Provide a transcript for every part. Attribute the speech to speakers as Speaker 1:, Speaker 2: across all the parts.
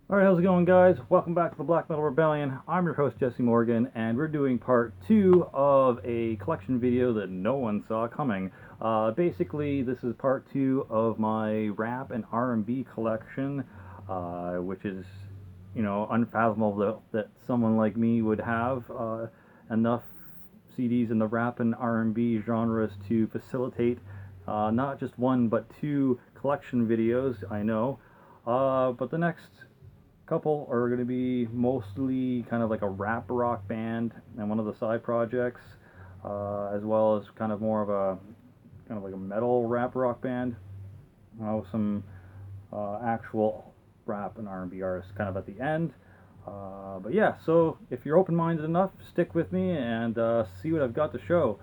Speaker 1: Alright, how's it going, guys? Welcome back to the Black Metal Rebellion. I'm your host, Jesse Morgan, and we're doing part 2 of a collection video that no one saw coming. Basically, this is part 2 of my rap and R&B collection, which is, unfathomable that someone like me would have enough CDs in the rap and R&B genres to facilitate not just one but two collection videos, I know. But the next couple are going to be mostly kind of like a rap rock band and one of the side projects, as well as kind of more of a kind of like a metal rap rock band. Some actual rap and R&B artists kind of at the end. But yeah, so if you're open-minded enough, stick with me and see what I've got to show.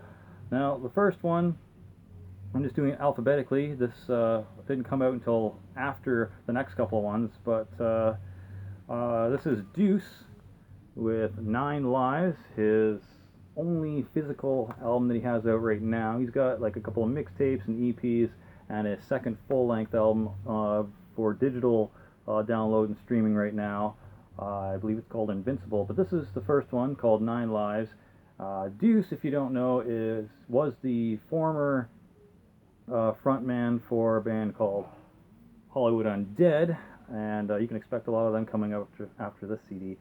Speaker 1: Now, the first one, I'm just doing it alphabetically. This didn't come out until after the next couple of ones, but this is Deuce with 9 Lives, his only physical album that he has out right now. He's got like a couple of mixtapes and EPs and his second full-length album for digital download and streaming right now. I believe it's called Invincible, but this is the first one called 9 Lives. Deuce, if you don't know, was the former frontman for a band called Hollywood Undead, and you can expect a lot of them coming out after this CD.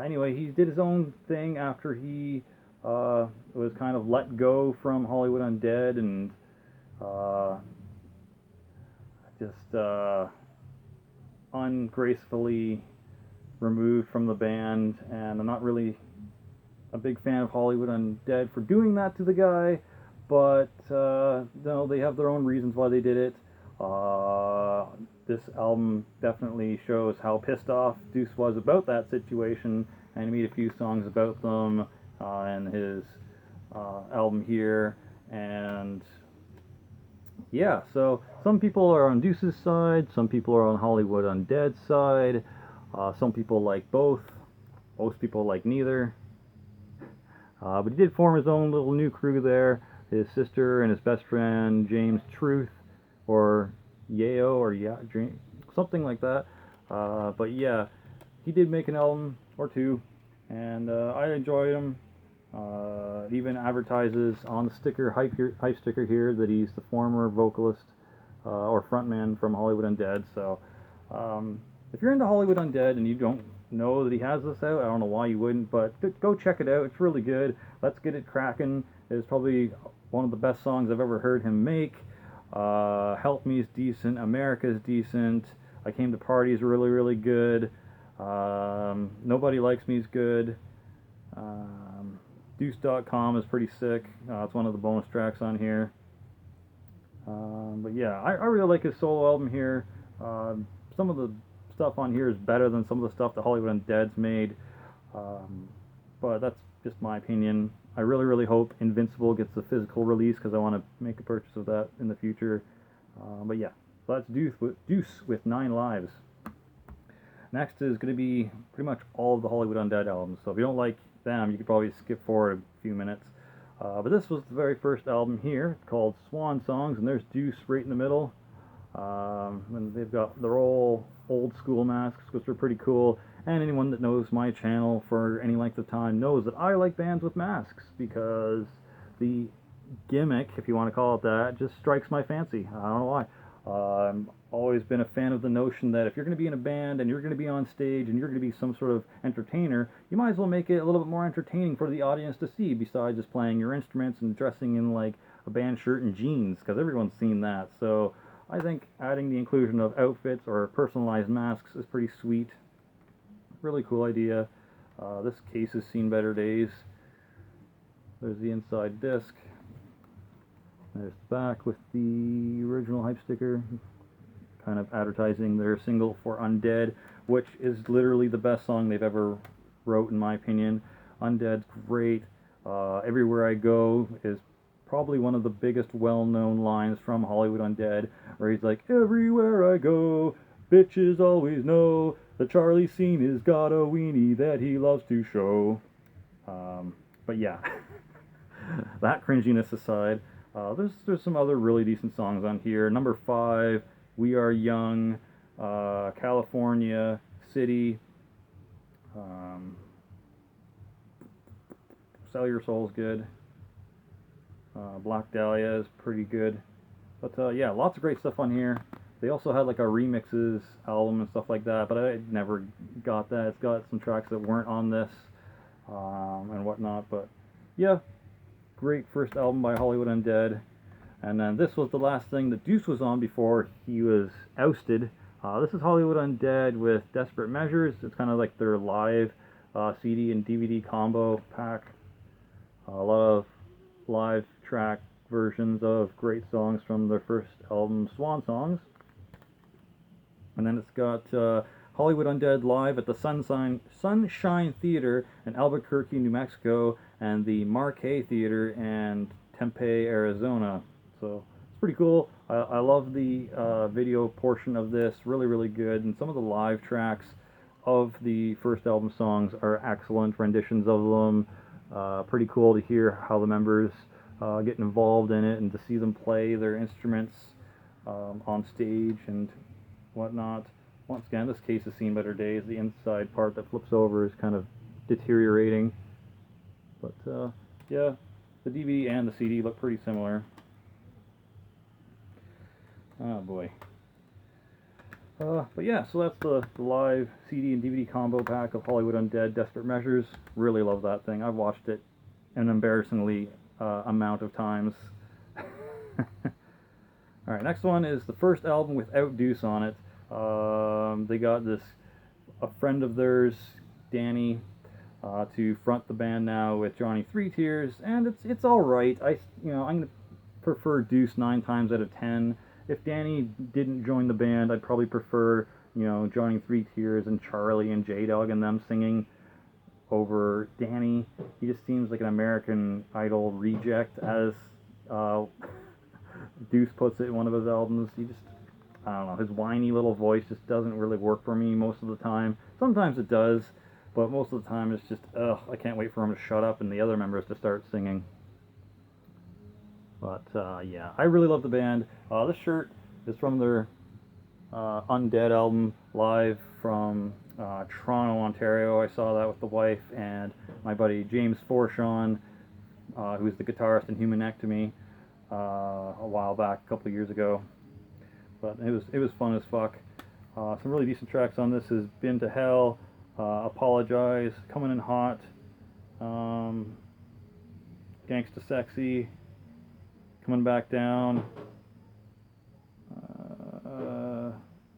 Speaker 1: Anyway, he did his own thing after he was kind of let go from Hollywood Undead and uh, just ungracefully removed from the band. And I'm not really a big fan of Hollywood Undead for doing that to the guy, but no, they have their own reasons why they did it. This album definitely shows how pissed off Deuce was about that situation, and he made a few songs about them in his album here. And yeah, so some people are on Deuce's side, some people are on Hollywood Undead's side, some people like both, most people like neither. But he did form his own little new crew there. His sister and his best friend James Truth, or Yeo, or yeah, something like that. But yeah, he did make an album or two, and I enjoyed him. Even advertises on the hype sticker here that he's the former vocalist or frontman from Hollywood Undead. So if you're into Hollywood Undead and you don't know that he has this out, I don't know why you wouldn't, but go check it out. It's really good. Let's Get It Crackin' is probably one of the best songs I've ever heard him make. Help Me is decent. America is decent. I Came to Party is really, really good. Nobody Likes Me is good. Deuce.com is pretty sick. It's one of the bonus tracks on here. But yeah, I really like his solo album here. Some of the stuff on here is better than some of the stuff that Hollywood Undead's made. But that's just my opinion. I really, really hope Invincible gets a physical release because I want to make a purchase of that in the future. But yeah, so that's Deuce with 9 Lives. Next is going to be pretty much all of the Hollywood Undead albums. So if you don't like them, you could probably skip forward a few minutes. But this was the very first album here. It's called Swan Songs, and there's Deuce right in the middle. And they've got their all old school masks, which are pretty cool. And anyone that knows my channel for any length of time knows that I like bands with masks because the gimmick, if you want to call it that, just strikes my fancy. I don't know why. I've always been a fan of the notion that if you're going to be in a band and you're going to be on stage and you're going to be some sort of entertainer, you might as well make it a little bit more entertaining for the audience to see besides just playing your instruments and dressing in like a band shirt and jeans, because everyone's seen that. So I think adding the inclusion of outfits or personalized masks is pretty sweet. Really cool idea. This case has seen better days. There's the inside disc. There's the back with the original hype sticker, kind of advertising their single for Undead, which is literally the best song they've ever wrote, in my opinion. Undead's great. Everywhere I Go is probably one of the biggest well-known lines from Hollywood Undead, where he's like, everywhere I go, bitches always know the Charlie Scene has got a weenie that he loves to show. But yeah, that cringiness aside, there's some other really decent songs on here. Number 5, We Are Young, California, City. Sell Your Soul's good. Black Dahlia is pretty good. But yeah, lots of great stuff on here. They also had like a remixes album and stuff like that, but I never got that. It's got some tracks that weren't on this and whatnot. But yeah, great first album by Hollywood Undead. And then this was the last thing that Deuce was on before he was ousted. This is Hollywood Undead with Desperate Measures. It's kind of like their live CD and DVD combo pack. A lot of live track versions of great songs from their first album, Swan Songs. And then it's got Hollywood Undead live at the Sunshine Theater in Albuquerque, New Mexico, and the Marquee Theater in Tempe, Arizona. So it's pretty cool. I love the video portion of this. Really, really good. And some of the live tracks of the first album songs are excellent renditions of them. Pretty cool to hear how the members get involved in it and to see them play their instruments on stage and whatnot. Once again, this case has seen better days. The inside part that flips over is kind of deteriorating. But yeah, the DVD and the CD look pretty similar. Oh boy. But yeah, so that's the live CD and DVD combo pack of Hollywood Undead Desperate Measures. Really love that thing. I've watched it an embarrassingly amount of times. Alright, next one is the first album without Deuce on it. They got a friend of theirs, Danny, to front the band now with Johnny Three Tears, and it's all right. I'm gonna prefer Deuce 9 times out of 10. If Danny didn't join the band, I'd probably prefer Johnny Three Tears and Charlie and J-Dog and them singing over Danny. He just seems like an American Idol reject, as Deuce puts it in one of his albums. I don't know, his whiny little voice just doesn't really work for me most of the time. Sometimes it does, but most of the time it's just, I can't wait for him to shut up and the other members to start singing. But yeah, I really love the band. This shirt is from their Undead album, live from Toronto, Ontario. I saw that with the wife and my buddy James Forshawn, who's the guitarist in Humanectomy, a while back, a couple of years ago. But it was fun as fuck. Some really decent tracks on this is Been to Hell, Apologize, Coming in Hot, Gangsta Sexy, Coming Back Down,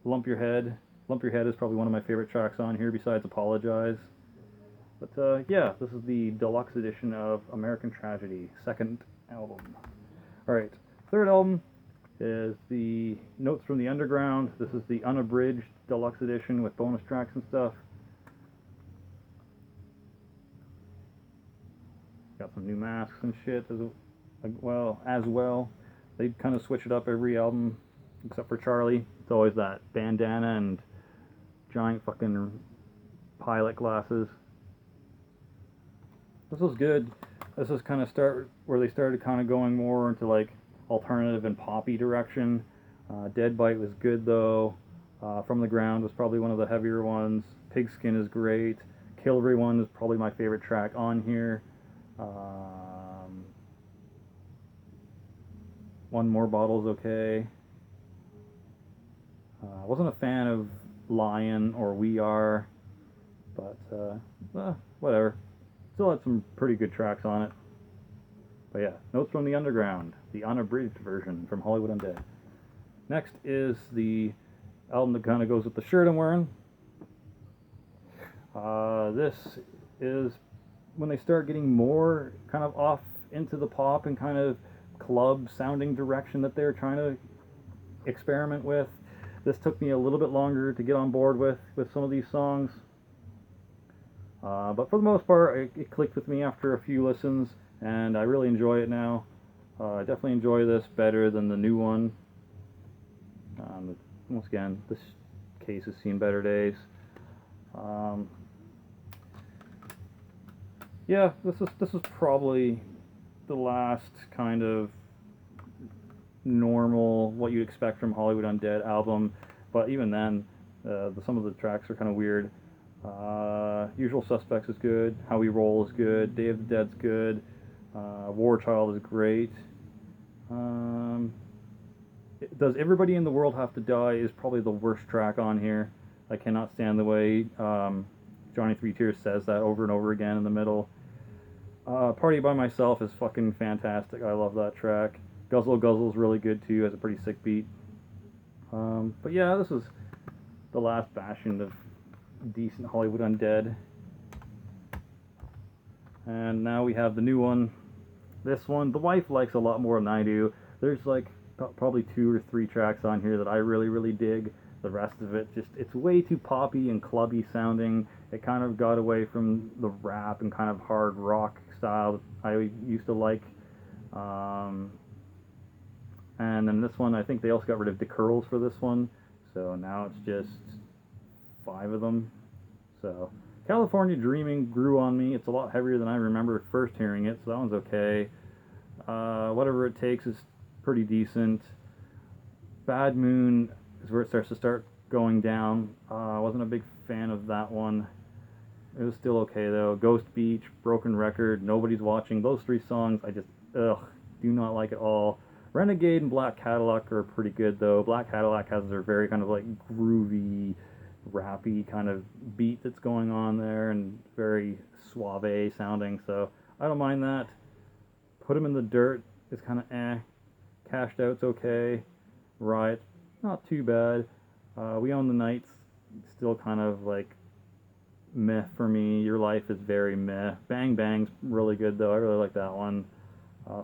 Speaker 1: Lump Your Head. Lump Your Head is probably one of my favorite tracks on here besides Apologize. But yeah, this is the deluxe edition of American Tragedy, second album. Alright, third album is the Notes from the Underground. This is the unabridged deluxe edition with bonus tracks and stuff. Got some new masks and shit as well. They kind of switch it up every album except for Charlie. It's always that bandana and giant fucking pilot glasses. This was good. This is kind of where they started kind of going more into like alternative and poppy direction. Deadbite was good though. From the Ground was probably one of the heavier ones. Pigskin is great. Kill Everyone is probably my favorite track on here. One More Bottle's okay. I wasn't a fan of Lion or We Are, but whatever. Still had some pretty good tracks on it. But yeah, Notes from the Underground, the unabridged version from Hollywood Undead. Next is the album that kind of goes with the shirt I'm wearing. This is when they start getting more kind of off into the pop and kind of club sounding direction that they're trying to experiment with. This took me a little bit longer to get on board with some of these songs. But for the most part, it clicked with me after a few listens, and I really enjoy it now. I definitely enjoy this better than the new one. Once again, this case has seen better days. Yeah, this is probably the last kind of normal, what you'd expect from Hollywood Undead album, but even then, Some of the tracks are kind of weird. Usual Suspects is good. How We Roll is good. Day of the Dead's good. War Child is great. Um, Does Everybody in the World Have to Die is probably the worst track on here. I cannot stand the way Johnny Three Tears says that over and over again in the middle. Party by Myself is fucking fantastic. I love that track. Guzzle Guzzle is really good too. Has a pretty sick beat. But yeah, this is the last bastion of decent Hollywood Undead. And now we have the new one. This one, the wife likes a lot more than I do. There's like probably 2 or 3 tracks on here that I really, really dig. The rest of it just, it's way too poppy and clubby sounding. It kind of got away from the rap and kind of hard rock style I used to like. And then this one, I think they also got rid of the curls for this one. So now it's just 5 of them. So California Dreaming grew on me. It's a lot heavier than I remember first hearing it, so that one's okay. Whatever It Takes is pretty decent. Bad Moon is where it starts to start going down. I wasn't a big fan of that one. It was still okay though. Ghost Beach, Broken Record, Nobody's Watching. Those 3 songs I just, do not like at all. Renegade and Black Cadillac are pretty good though. Black Cadillac has their very kind of like groovy, rappy kind of beat that's going on there and very suave sounding, so I don't mind that. Put 'Em in the Dirt is kind of Cashed Out's okay. Riot, not too bad. We Own the Nights, still kind of like meh for me. Your Life is very meh. Bang Bang's really good though. I really like that one.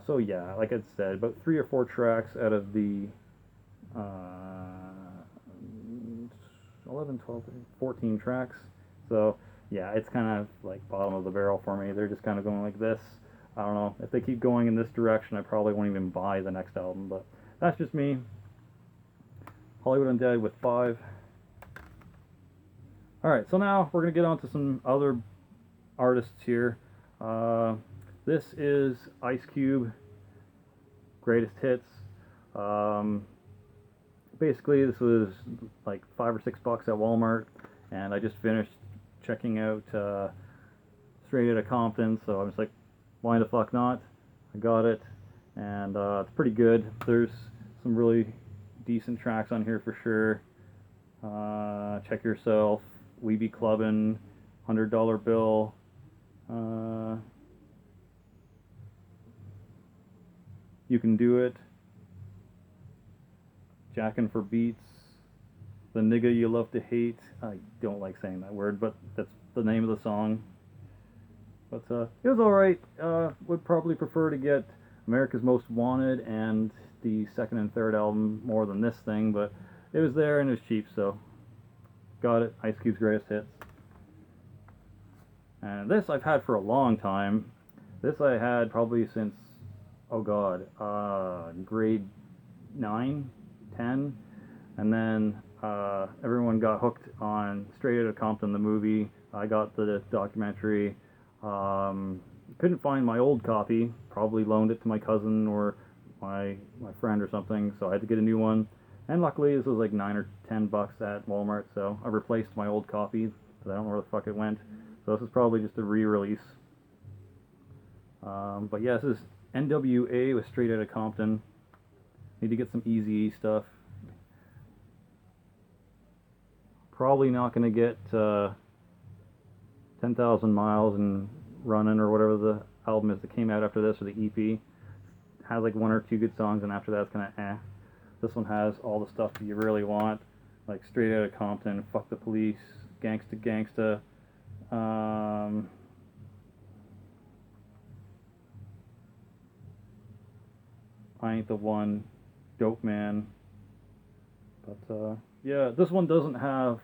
Speaker 1: So yeah, like I said, about 3 or 4 tracks out of the 11, 12, 14 tracks. So yeah, it's kind of like bottom of the barrel for me. They're just kind of going like this. I don't know. If they keep going in this direction, I probably won't even buy the next album, but that's just me. Hollywood Undead with 5. Alright, so now we're going to get on to some other artists here. This is Ice Cube, Greatest Hits. Basically, this was like $5 or $6 at Walmart, and I just finished checking out Straight Outta Compton, so I was like, why the fuck not? I got it, and it's pretty good. There's some really decent tracks on here for sure. Check Yourself, We Be Clubbin', $100 Bill. You Can Do It, Jackin' for Beats, The Nigga You Love to Hate. I don't like saying that word, but that's the name of the song. But it was alright. Would probably prefer to get America's Most Wanted and the second and third album more than this thing, but it was there and it was cheap, so got it. Ice Cube's Greatest Hits. And this I've had for a long time. This I had probably since, oh god, grade 9, 10, and then everyone got hooked on Straight Outta Compton, the movie. I got the documentary. Couldn't find my old copy, probably loaned it to my cousin or my friend or something, so I had to get a new one. And luckily this was like $9 or $10 at Walmart, so I replaced my old copy, because I don't know where the fuck it went. So this is probably just a re-release. But yeah, this is NWA with Straight Outta Compton. Need to get some Eazy-E stuff. Probably not going to get 10,000 Miles and Runnin' or whatever the album is that came out after this, or the EP. Has like 1 or 2 good songs, and after that it's kind of eh. This one has all the stuff that you really want, like Straight Outta Compton, Fuck the Police, Gangsta Gangsta. I Ain't the One, Dope Man. But yeah, this one doesn't have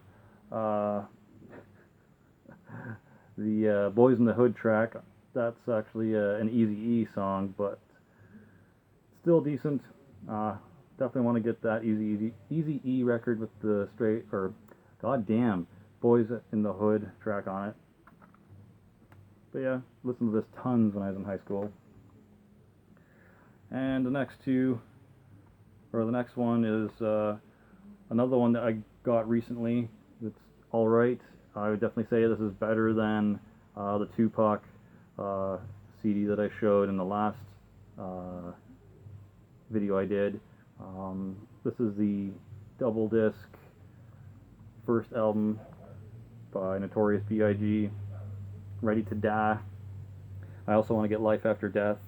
Speaker 1: the Boys in the Hood track. That's actually an Eazy-E song, but still decent. Definitely want to get that Eazy-E record with the straight, or goddamn, Boys in the Hood track on it. But yeah, listened to this tons when I was in high school. And the next one is another one that I got recently. alright. I would definitely say this is better than the Tupac CD that I showed in the last video I did. This is the double disc first album by Notorious B.I.G., Ready to Die. I also want to get Life After Death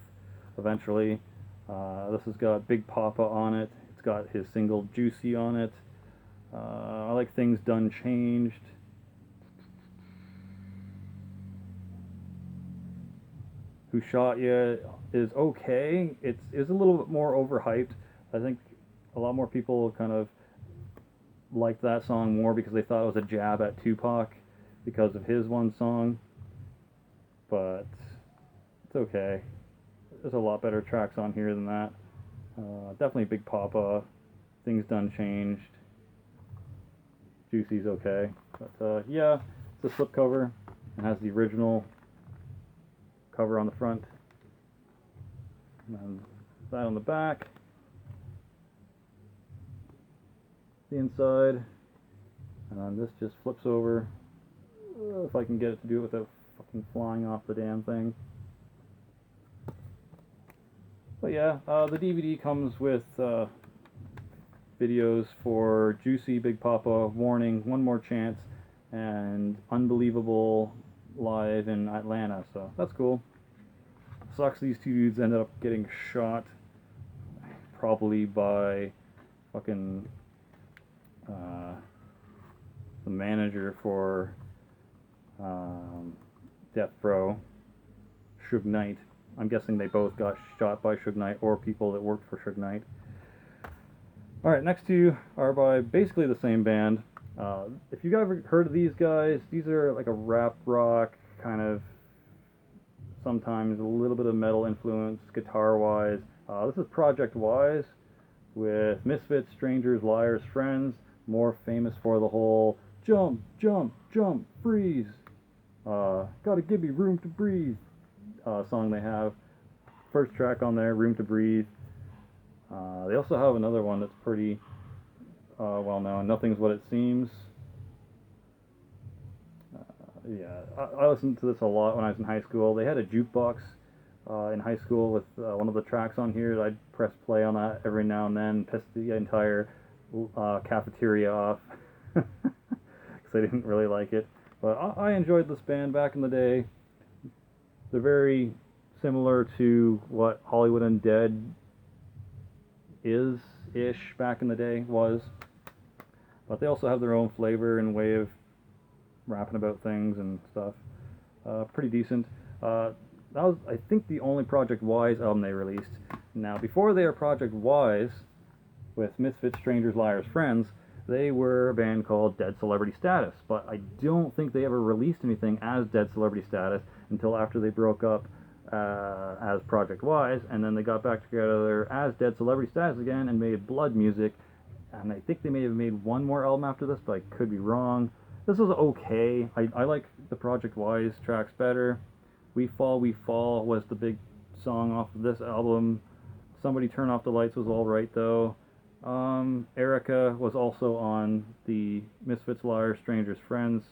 Speaker 1: eventually. This has got Big Papa on it. It's got his single Juicy on it. I like Things Done Changed. Who Shot Ya is okay. It's a little bit more overhyped. I think a lot more people kind of liked that song more because they thought it was a jab at Tupac because of his one song. But it's okay. There's a lot better tracks on here than that. Definitely Big Papa. Things Done Changed. Juicy's okay. But yeah, it's a slipcover. It has the original cover on the front. And then that on the back. The inside. And then this just flips over. If I can get it to do it without fucking flying off the damn thing. But yeah, the DVD comes with videos for Juicy, Big Papa, Warning, One More Chance, and Unbelievable live in Atlanta, so that's cool. Sucks these two dudes ended up getting shot, probably by fucking the manager for Death Row, Suge Knight. I'm guessing they both got shot by Suge Knight or people that worked for Suge Knight. Alright, next two are by basically the same band. If you've ever heard of these guys, these are like a rap rock, kind of sometimes a little bit of metal influence, guitar-wise. This is Project Wise with Misfits, Strangers, Liars, Friends, more famous for the whole jump, jump, jump, freeze, gotta give me room to breathe song they have. First track on there, Room to Breathe. They also have another one that's pretty well known, Nothing's What It Seems. Yeah, I listened to this a lot when I was in high school. They had a jukebox in high school with one of the tracks on here. I'd press play on that every now and then, piss the entire cafeteria off because I didn't really like it. But I enjoyed this band back in the day. They're very similar to what Hollywood Undead is-ish back in the day was. But they also have their own flavor and way of rapping about things and stuff. Pretty decent. That was, I think, the only Project Wise album they released. Now, before they were Project Wise, with Misfits, Strangers, Liars, Friends, they were a band called Dead Celebrity Status, but I don't think they ever released anything as Dead Celebrity Status until after they broke up as Project Wise, and then they got back together as Dead Celebrity Status again and made Blood Music, and I think they may have made one more album after this, but I could be wrong. This was okay. I like the Project Wise tracks better. We Fall was the big song off of this album. Somebody Turn Off the Lights was alright though. Erica was also on the Misfits, Liars, Strangers, Friends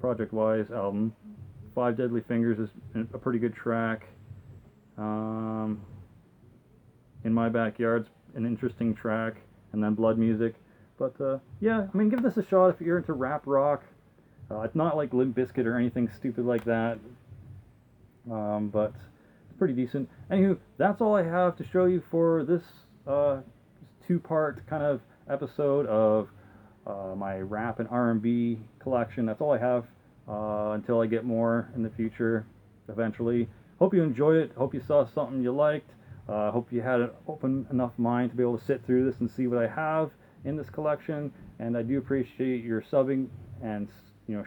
Speaker 1: Project Wise album. Five Deadly Fingers is a pretty good track. In My Backyard's an interesting track, and then Blood Music. But yeah, I mean, give this a shot if you're into rap rock. It's not like Limp Bizkit or anything stupid like that, but it's pretty decent. Anywho, that's all I have to show you for this two-part kind of episode of my rap and R&B collection. That's all I have until I get more in the future, eventually. Hope you enjoyed it. Hope you saw something you liked. Hope you had an open enough mind to be able to sit through this and see what I have in this collection. And I do appreciate your subbing and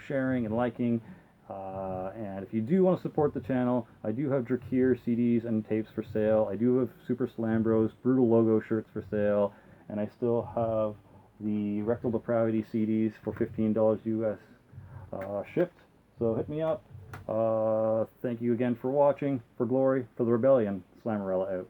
Speaker 1: sharing and liking. And if you do want to support the channel, I do have Drakir CDs and tapes for sale. I do have Super Slam Bros Brutal Logo shirts for sale, and I still have the Rectal Depravity CDs for $15 US shipped. So hit me up. Thank you again for watching. For Glory, for the Rebellion, Slammerella out.